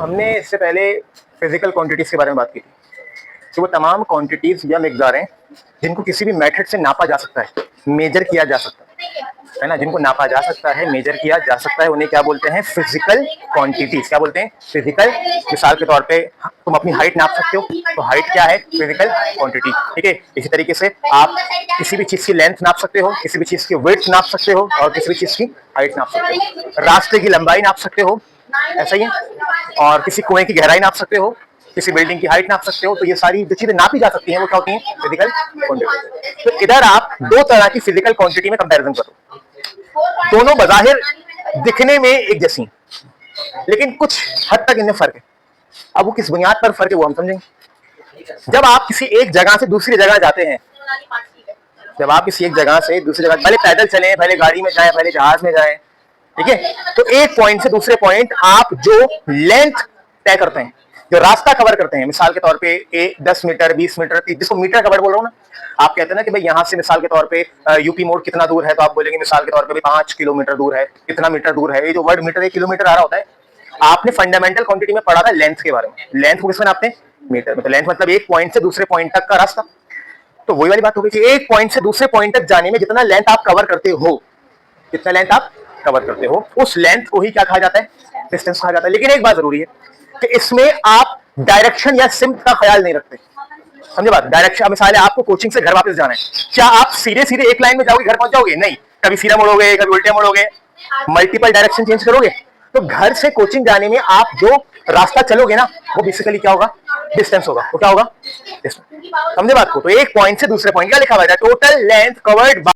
हमने इससे पहले फिजिकल क्वांटिटीज के बारे में बात की थी कि वो तमाम क्वांटिटीज या मिकदारें जिनको किसी भी मेथड से नापा जा सकता है, मेजर किया जा सकता है ना, जिनको नापा जा सकता है, मेजर किया जा सकता है, उन्हें क्या बोलते हैं? Physical quantities. क्या बोलते हैं? फिजिकल। मिसाल के तौर पे तुम अपनी हाइट नाप सकते हो, तो हाइट क्या है? Physical quantity. ठीक है। इसी तरीके से आप किसी भी चीज की लेंथ नाप सकते हो, किसी भी चीज की विड्थ नाप सकते हो और किसी भी चीज की हाइट नाप सकते हो। रास्ते की लंबाई नाप सकते हो, ऐसा ही है। और किसी कुएं की गहराई नाप सकते हो, किसी बिल्डिंग की हाइट नाप सकते हो। तो ये सारी जो चीजें नापी जा सकती हैं वो क्या होती हैं? Physical quantity. तो इधर आप दो तरह की फिजिकल क्वांटिटी में कंपैरिजन करो, दोनों बजाहिर दिखने में एक जैसी, लेकिन कुछ हद तक इनमें फर्क है। अब वो किस बुनियाद पर फर्क है वो हम समझेंगे। जब आप किसी एक जगह से दूसरी जगह जाते हैं, जब आप किसी एक जगह से दूसरी जगह, पहले पैदल चलें, पहले गाड़ी में जाएं, पहले जहाज में जाएं, ठीक है, तो एक पॉइंट से दूसरे पॉइंट आप जो लेंथ तय करते हैं, जो रास्ता कवर करते हैं, मिसाल के तौर पे 10 मीटर, 20 मीटर, जिसको मीटर कवर बोल रहा हूं ना, आप कहते हैं ना कि भाई यहां से मिसाल के तौर पे यूपी मोड़ कितना दूर है, तो आप बोलेंगे मिसाल के तौर पे 5 किलोमीटर दूर है, कितना मीटर दूर है। ये जो वर्ड मीटर, 1 किलोमीटर आ रहा होता है, आपने फंडामेंटल क्वांटिटी में पढ़ा था लेंथ के बारे में। लेंथ को किसमें नापते हैं? मीटर में। तो लेंथ मतलब एक पॉइंट से दूसरे पॉइंट तक का रास्ता। तो वही वाली बात हो गई कि एक पॉइंट से दूसरे पॉइंट तक जाने में जितना लेंथ आप कवर करते हो, जितना लेंथ आप कवर करते हो, उस लेंथ को ही क्या कहा जाता है? डिस्टेंस कहा जाता है। लेकिन एक बात जरूरी है कि इसमें आप डायरेक्शन या सिम्त का ख्याल नहीं रखते। समझे बात? डायरेक्शन, मिसाल है आपको कोचिंग से घर वापस जाना है, क्या आप सीधे सीधे एक लाइन में जाओगे, घर पहुंच जाओगे? नहीं, कभी सीधा मुड़ोगे, कभी उल्टे मुड़ोगे, मल्टीपल डायरेक्शन चेंज करोगे। तो घर से कोचिंग जाने में आप जो रास्ता चलोगे ना, वो बेसिकली क्या होगा? डिस्टेंस होगा। वो क्या होगा? डिस्टेंस। समझे बात को? तो एक पॉइंट से दूसरे पॉइंट क्या लिखा हुआ है? Total length covered